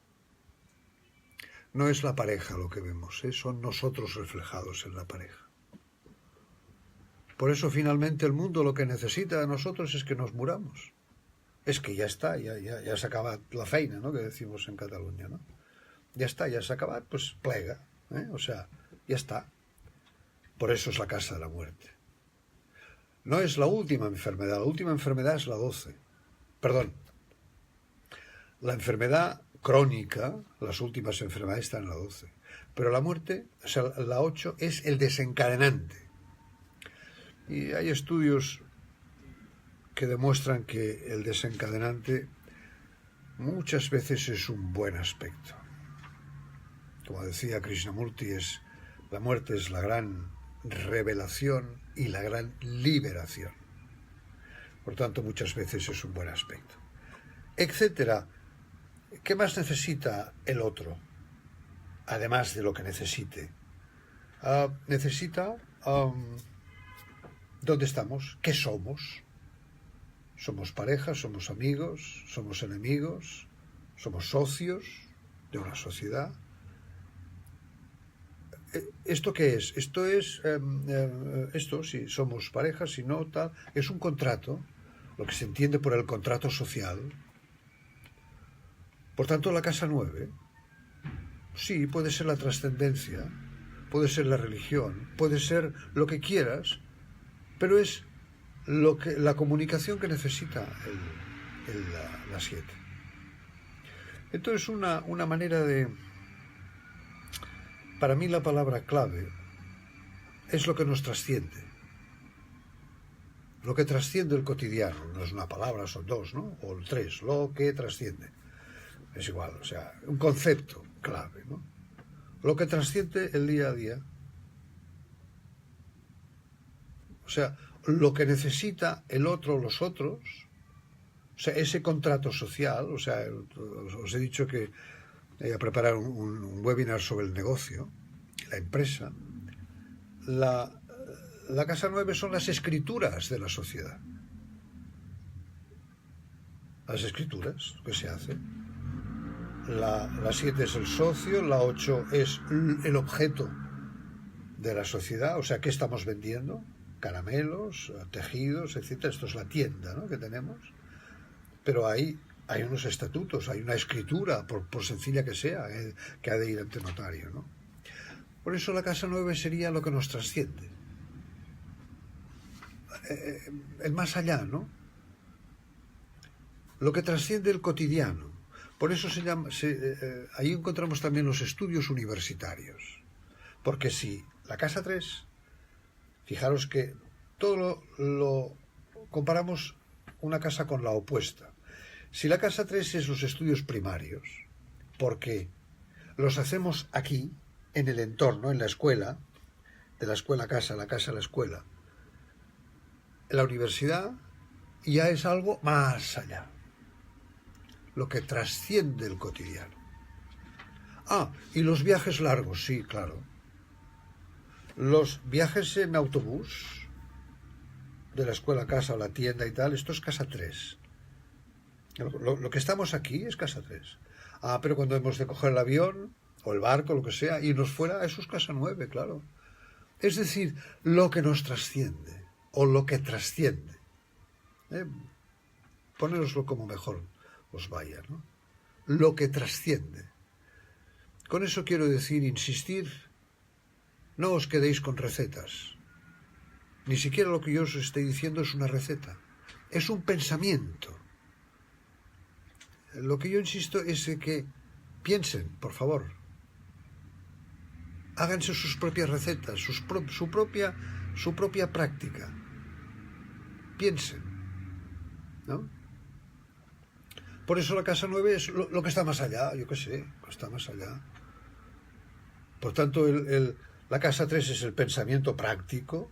No es la pareja lo que vemos, son nosotros reflejados en la pareja. Por eso finalmente el mundo lo que necesita de nosotros es que nos muramos. Es que ya está, ya se acaba la feina, ¿no?, que decimos en Cataluña, ¿no? Ya está, ya se acaba, pues plega, o sea, ya está. Por eso es la casa de la muerte. No es la última enfermedad es la 12. Perdón, la enfermedad crónica, las últimas enfermedades están en la 12. Pero la muerte, o sea, la 8 es el desencadenante. Y hay estudios que demuestran que el desencadenante muchas veces es un buen aspecto. Como decía Krishnamurti, la muerte es la gran revelación y la gran liberación. Por tanto, muchas veces es un buen aspecto. Etcétera. ¿Qué más necesita el otro? Además de lo que necesite. Necesita... ¿dónde estamos? ¿Qué somos? ¿Somos pareja? ¿Somos amigos? ¿Somos enemigos? ¿Somos socios de una sociedad? ¿Esto qué es? Esto es... esto, si somos pareja, si no, tal... Es un contrato, lo que se entiende por el contrato social. Por tanto, la casa 9, sí, puede ser la trascendencia, puede ser la religión, puede ser lo que quieras, pero es la comunicación que necesita la 7. Entonces, una manera de... Para mí la palabra clave es lo que nos trasciende. Lo que trasciende el cotidiano. No es una palabra, son dos, ¿no? O 3, lo que trasciende. Es igual, o sea, un concepto clave, ¿no? Lo que trasciende el día a día. O sea, lo que necesita el otro, los otros, o sea, ese contrato social, o sea, os he dicho que voy a preparar un webinar sobre el negocio, la empresa. La casa 9 son las escrituras de la sociedad. Las escrituras que se hacen. La 7 es el socio, la 8 es el objeto de la sociedad, o sea, ¿qué estamos vendiendo? Caramelos, tejidos, etc. Esto es la tienda, ¿no?, que tenemos. Pero hay unos estatutos, hay una escritura, por sencilla que sea, que ha de ir ante notario, ¿no? Por eso la casa 9 sería lo que nos trasciende. El más allá, ¿no? Lo que trasciende el cotidiano. Por eso ahí encontramos también los estudios universitarios. Porque si la casa 3, fijaros que todo lo comparamos una casa con la opuesta. Si la casa 3 es los estudios primarios, porque los hacemos aquí, en el entorno, en la escuela, de la escuela a casa, la casa a la escuela, la universidad ya es algo más allá. Lo que trasciende el cotidiano. Y los viajes largos, sí, claro. Los viajes en autobús, de la escuela a casa, a la tienda y tal, esto es casa 3. Lo que estamos aquí es casa 3. Pero cuando hemos de coger el avión, o el barco, lo que sea, irnos fuera, eso es casa 9, claro. Es decir, lo que nos trasciende. o lo que trasciende. Ponéroslo como mejor os vaya, ¿no? Lo que trasciende. Con eso quiero decir, insistir, no os quedéis con recetas. Ni siquiera lo que yo os estoy diciendo es una receta. Es un pensamiento. Lo que yo insisto es que piensen, por favor. Háganse sus propias recetas, su propia práctica. Piensen, ¿no? Por eso la casa 9 es lo que está más allá, yo qué sé, lo que está más allá. Por tanto, la casa 3 es el pensamiento práctico,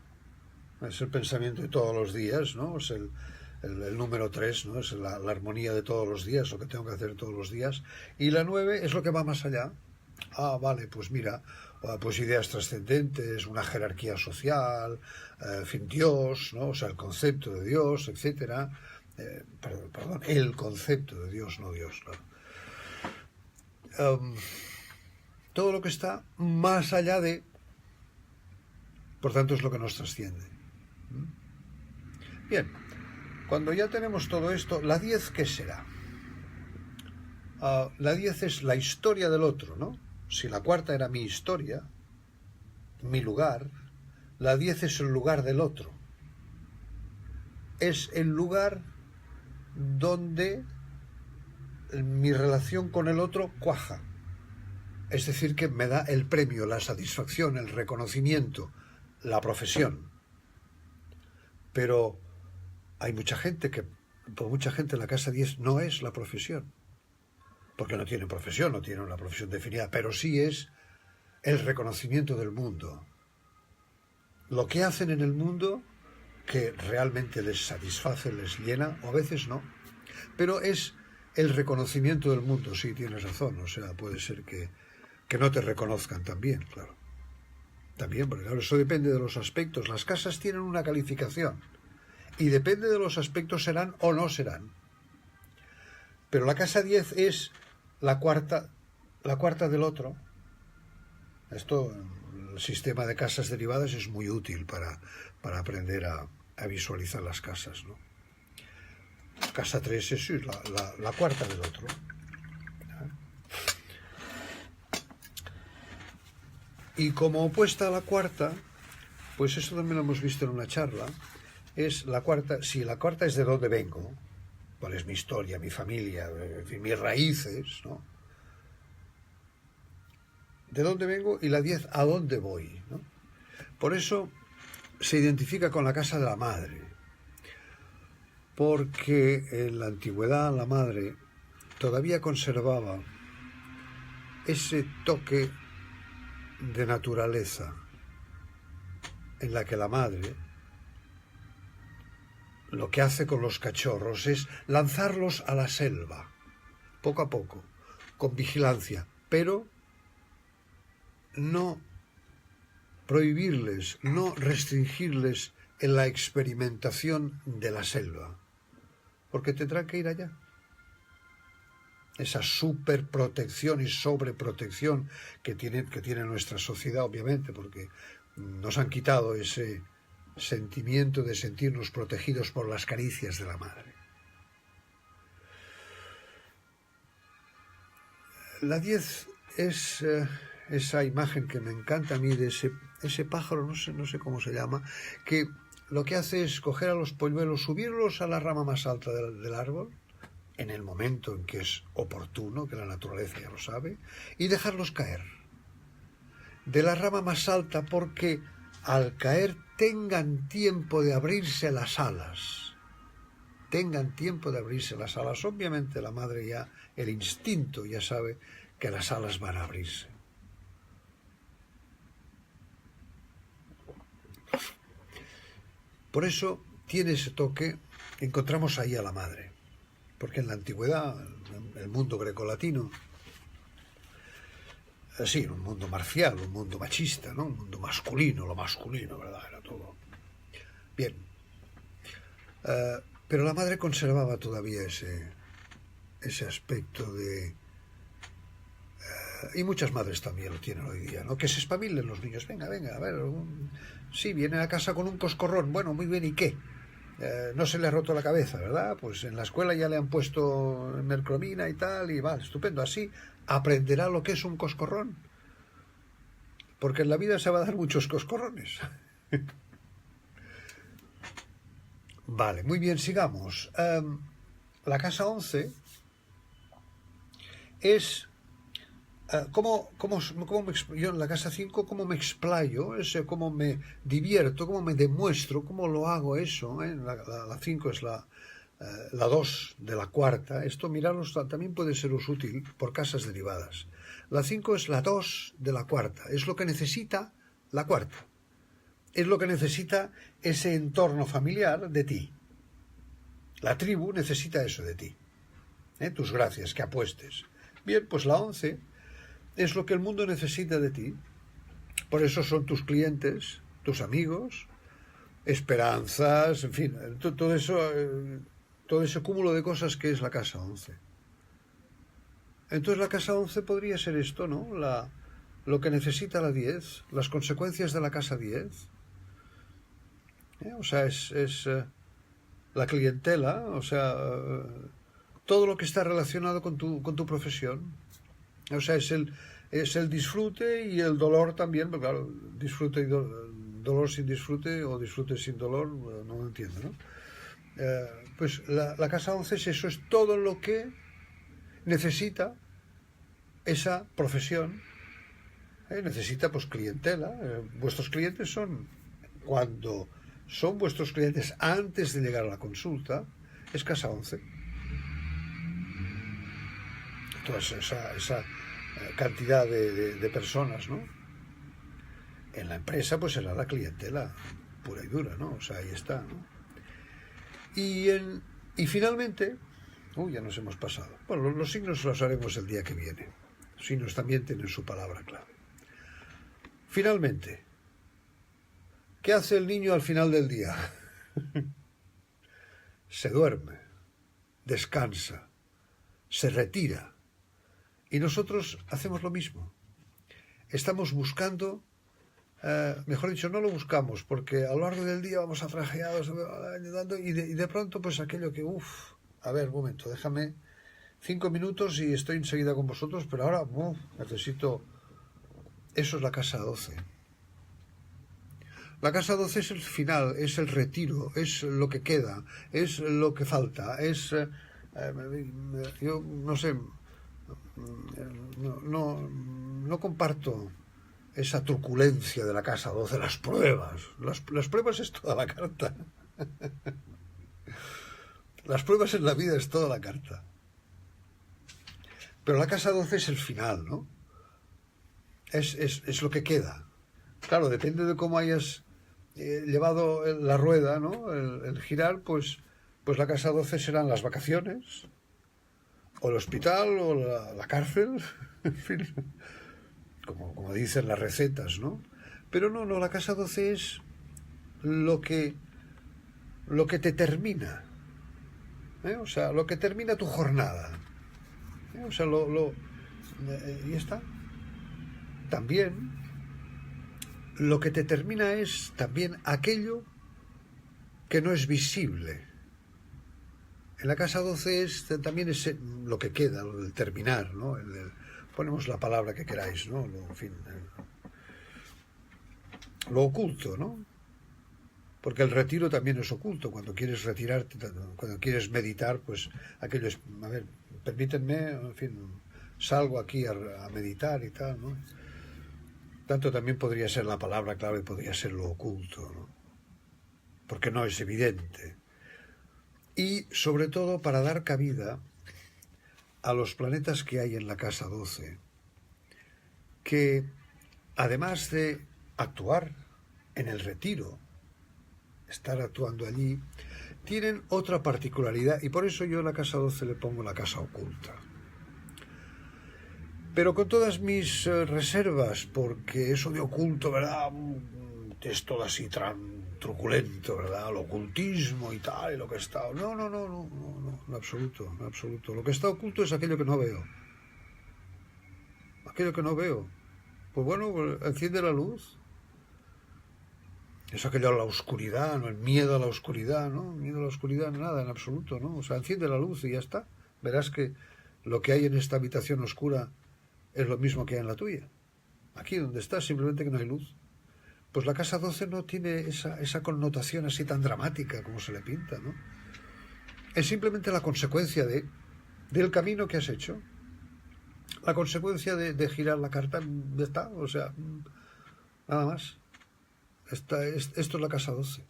es el pensamiento de todos los días, ¿no? Es el número 3, ¿no? Es la armonía de todos los días, lo que tengo que hacer todos los días. Y la 9 es lo que va más allá. Ah, vale, pues mira, pues ideas trascendentes, una jerarquía social, en fin, Dios, ¿no? O sea, el concepto de Dios, etcétera. Perdón, el concepto de Dios, no Dios, claro. Todo lo que está más allá de, por tanto, es lo que nos trasciende. Bien, cuando ya tenemos todo esto, la 10, ¿qué será? La 10 es la historia del otro, ¿no? Si la cuarta era mi historia, mi lugar, la 10 es el lugar del otro. Es el lugar donde mi relación con el otro cuaja. Es decir, que me da el premio, la satisfacción, el reconocimiento, la profesión. Pero hay mucha gente que, por mucha gente, la casa 10 no es la profesión. Porque no tienen profesión, no tienen una profesión definida, pero sí es el reconocimiento del mundo. Lo que hacen en el mundo que realmente les satisface, les llena, o a veces no. Pero es el reconocimiento del mundo, sí, tienes razón. O sea, puede ser que no te reconozcan también, claro. También, porque claro, eso depende de los aspectos. Las casas tienen una calificación y depende de los aspectos serán o no serán. Pero la casa 10 es la cuarta del otro. Esto, el sistema de casas derivadas es muy útil para aprender a visualizar las casas, ¿no? Casa 3 es la cuarta del otro. Y como opuesta a la cuarta, pues eso también lo hemos visto en una charla, es la cuarta, si la cuarta es de dónde vengo, cuál es mi historia, mi familia, en fin, mis raíces, ¿no? De dónde vengo, y la 10 a dónde voy, ¿no? Por eso se identifica con la casa de la madre, porque en la antigüedad la madre todavía conservaba ese toque de naturaleza en la que la madre lo que hace con los cachorros es lanzarlos a la selva, poco a poco, con vigilancia, pero no prohibirles, no restringirles en la experimentación de la selva, porque tendrán que ir allá. Esa superprotección y sobreprotección que tiene nuestra sociedad, obviamente, porque nos han quitado ese sentimiento de sentirnos protegidos por las caricias de la madre. La 10 es esa imagen que me encanta a mí de ese pájaro, no sé cómo se llama, que lo que hace es coger a los polluelos, subirlos a la rama más alta del árbol, en el momento en que es oportuno, que la naturaleza ya lo sabe, y dejarlos caer de la rama más alta, porque al caer tengan tiempo de abrirse las alas. Obviamente la madre ya, el instinto ya sabe que las alas van a abrirse. Por eso tiene ese toque, encontramos ahí a la madre. Porque en la antigüedad, el mundo grecolatino, sí, un mundo marcial, un mundo machista, ¿no? Un mundo masculino, lo masculino, ¿verdad? Era todo. Bien. Pero la madre conservaba todavía ese aspecto de y muchas madres también lo tienen hoy día, ¿no? Que se espabilen los niños. Venga, venga, a ver. Sí, viene a casa con un coscorrón. Bueno, muy bien, ¿y qué? No se le ha roto la cabeza, ¿verdad? Pues en la escuela ya le han puesto mercromina y tal, y vale, estupendo. Así aprenderá lo que es un coscorrón. Porque en la vida se va a dar muchos coscorrones. Vale, muy bien, sigamos. La casa 11 es... yo en la casa 5, cómo me explayo, cómo me divierto, cómo me demuestro, cómo lo hago eso. La 5 es la 2 de la cuarta. Esto, mirarlos, también puede seros útil por casas derivadas. La 5 es la 2 de la cuarta. Es lo que necesita la cuarta. Es lo que necesita ese entorno familiar de ti. La tribu necesita eso de ti. Tus gracias, que apuestes. Bien, pues la 11 es lo que el mundo necesita de ti. Por eso son tus clientes, tus amigos, esperanzas, en fin, todo eso, todo ese cúmulo de cosas que es la casa 11. Entonces la casa 11 podría ser esto, ¿no? Lo que necesita la 10, las consecuencias de la casa 10. O sea, es la clientela, o sea, todo lo que está relacionado con tu profesión. O sea, es el disfrute y el dolor también, pero claro, disfrute y dolor sin disfrute o disfrute sin dolor, no lo entiendo, ¿no? Pues la casa 11 es eso, es todo lo que necesita esa profesión. Necesita pues clientela. Vuestros clientes son, cuando son vuestros clientes antes de llegar a la consulta, es casa 11. Toda esa cantidad de personas, ¿no? En la empresa pues será la clientela pura y dura, ¿no? O sea, ahí está, ¿no? Y finalmente, ya nos hemos pasado. Bueno, los signos los haremos el día que viene. Los signos también tienen su palabra clave. Finalmente, ¿qué hace el niño al final del día? Se duerme, descansa, se retira. Y nosotros hacemos lo mismo. Estamos buscando, mejor dicho, no lo buscamos, porque a lo largo del día vamos atrajeados, y de pronto pues aquello que, a ver, un momento, déjame 5 minutos y estoy enseguida con vosotros, pero ahora necesito... Eso es la casa 12. La casa 12 es el final, es el retiro, es lo que queda, es lo que falta, es... yo no sé, no comparto esa truculencia de la casa 12, las pruebas. Las pruebas es toda la carta. Las pruebas en la vida es toda la carta. Pero la casa 12 es el final, ¿no? Es lo que queda. Claro, depende de cómo hayas llevado la rueda, ¿no? El girar, pues la casa 12 serán las vacaciones, o el hospital, o la cárcel, en fin, como dicen las recetas, ¿no? Pero no, la casa 12 es lo que te termina, o sea, lo que termina tu jornada, o sea, y está. También lo que te termina es también aquello que no es visible. En la casa 12 también es lo que queda, el terminar, ¿no? Ponemos la palabra que queráis, ¿no? En fin, lo oculto, ¿no? Porque el retiro también es oculto. Cuando quieres retirarte, cuando quieres meditar, pues aquello es, a ver, permítanme, en fin, salgo aquí a meditar y tal, ¿no? Tanto también podría ser la palabra clave, podría ser lo oculto, ¿no? Porque no es evidente. Y sobre todo para dar cabida a los planetas que hay en la casa 12, que además de actuar en el retiro, estar actuando allí, tienen otra particularidad, y por eso yo a la casa 12 le pongo la casa oculta. Pero con todas mis reservas, porque eso de oculto, ¿verdad? Es todo así truculento, ¿verdad? El ocultismo y tal, y lo que está... No, en absoluto. Lo que está oculto es aquello que no veo. aquello que no veo. Pues bueno, pues enciende la luz. Es aquello a la oscuridad, ¿no? El miedo a la oscuridad, ¿no? Miedo a la oscuridad, nada, en absoluto, ¿no? O sea, enciende la luz y ya está. Verás que lo que hay en esta habitación oscura es lo mismo que hay en la tuya. Aquí donde estás, simplemente que no hay luz. Pues la casa 12 no tiene esa connotación así tan dramática como se le pinta, ¿no? Es simplemente la consecuencia del camino que has hecho. La consecuencia de girar la carta, ya está, o sea, nada más. Esto es la casa 12.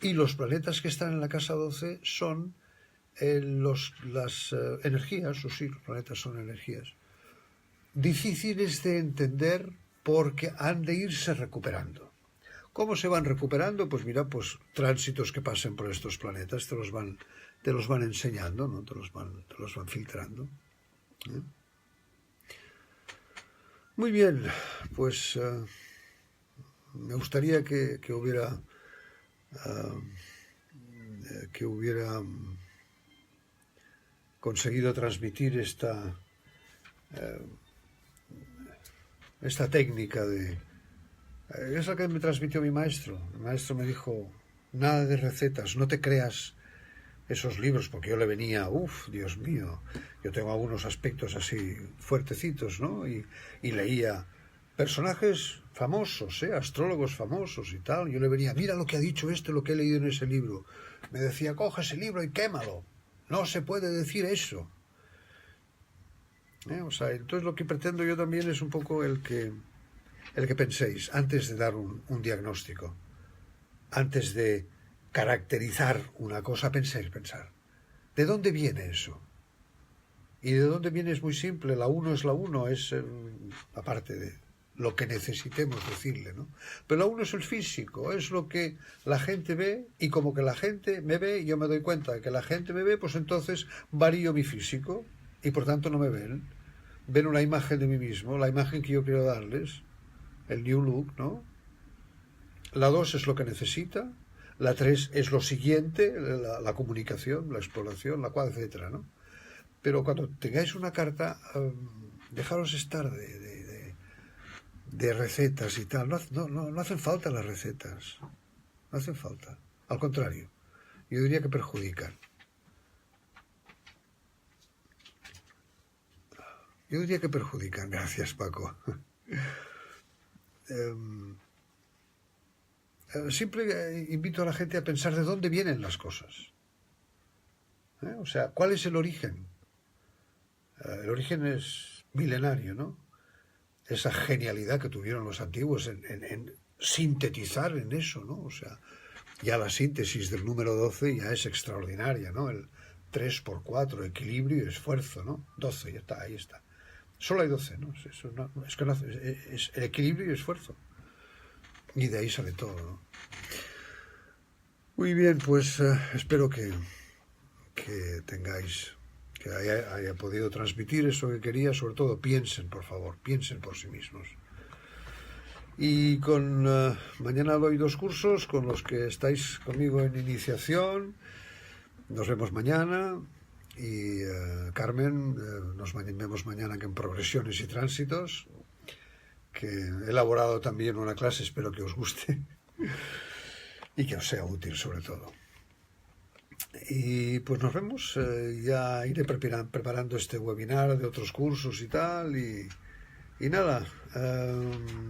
Y los planetas que están en la casa 12 son las energías, o sí, los planetas son energías, difíciles de entender porque han de irse recuperando. ¿Cómo se van recuperando? Pues mira, pues tránsitos que pasen por estos planetas te los van enseñando, ¿no? Te los van filtrando. ¿Eh? Muy bien, pues me gustaría que hubiera conseguido transmitir esta técnica es la que me transmitió mi maestro. El maestro me dijo, nada de recetas, no te creas esos libros, porque yo le venía, Dios mío, yo tengo algunos aspectos así fuertecitos, ¿no? Y leía personajes famosos, astrólogos famosos y tal. Yo le venía, mira lo que ha dicho lo que he leído en ese libro. Me decía, coge ese libro y quémalo. No se puede decir eso. O sea, entonces lo que pretendo yo también es un poco el que penséis, antes de dar un diagnóstico, antes de caracterizar una cosa, pensar. ¿De dónde viene eso? Y de dónde viene es muy simple, la 1 es la 1, es aparte de lo que necesitemos decirle, ¿no? Pero la 1 es el físico, es lo que la gente ve, y como que la gente me ve, yo me doy cuenta de que la gente me ve, pues entonces varío mi físico, y por tanto no me ven. Ven una imagen de mí mismo, la imagen que yo quiero darles, el new look, ¿no? La 2 es lo que necesita, la 3 es lo siguiente, la comunicación, la exploración, la 4, etcétera, ¿no? Pero cuando tengáis una carta, dejaros estar de recetas y tal. No hacen falta las recetas. No hacen falta. Al contrario, yo diría que perjudican. Gracias, Paco. Siempre invito a la gente a pensar de dónde vienen las cosas. O sea, ¿cuál es el origen? El origen es milenario, ¿no? Esa genialidad que tuvieron los antiguos en sintetizar en eso, ¿no? O sea, ya la síntesis del número 12 ya es extraordinaria, ¿no? El 3×4, equilibrio y esfuerzo, ¿no? 12, ya está, ahí está. Solo hay 12, ¿no? Es el equilibrio y esfuerzo. Y de ahí sale todo, ¿no? Muy bien, pues espero que tengáis, que haya podido transmitir eso que quería. Sobre todo, piensen, por favor, piensen por sí mismos. Y mañana doy 2 cursos con los que estáis conmigo en iniciación. Nos vemos mañana. Y Carmen, nos vemos mañana en progresiones y tránsitos, que he elaborado también una clase, espero que os guste y que os sea útil sobre todo. Y pues nos vemos, ya iré preparando este webinar de otros cursos y tal, y nada,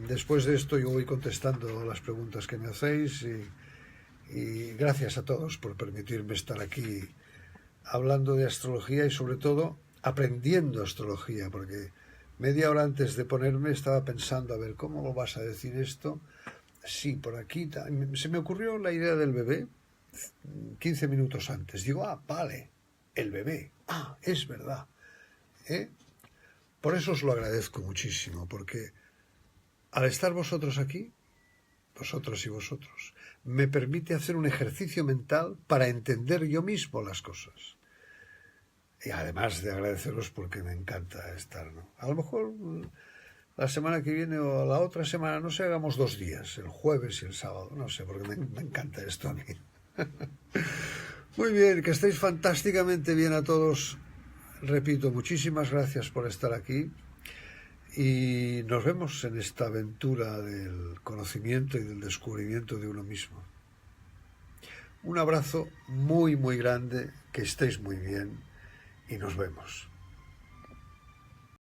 después de esto yo voy contestando las preguntas que me hacéis, y gracias a todos por permitirme estar aquí hablando de astrología y sobre todo aprendiendo astrología, porque media hora antes de ponerme estaba pensando, a ver, ¿cómo lo vas a decir esto? Sí, por aquí, se me ocurrió la idea del bebé 15 minutos antes. Digo, vale, el bebé, es verdad. Por eso os lo agradezco muchísimo, porque al estar vosotros aquí, vosotras y vosotros, me permite hacer un ejercicio mental para entender yo mismo las cosas. Y además de agradeceros porque me encanta estar, ¿no? A lo mejor la semana que viene o la otra semana, no sé, hagamos 2 días, el jueves y el sábado, no sé, porque me encanta esto a mí. Muy bien, que estéis fantásticamente bien a todos. Repito, muchísimas gracias por estar aquí y nos vemos en esta aventura del conocimiento y del descubrimiento de uno mismo. Un abrazo muy, muy grande, que estéis muy bien y nos vemos.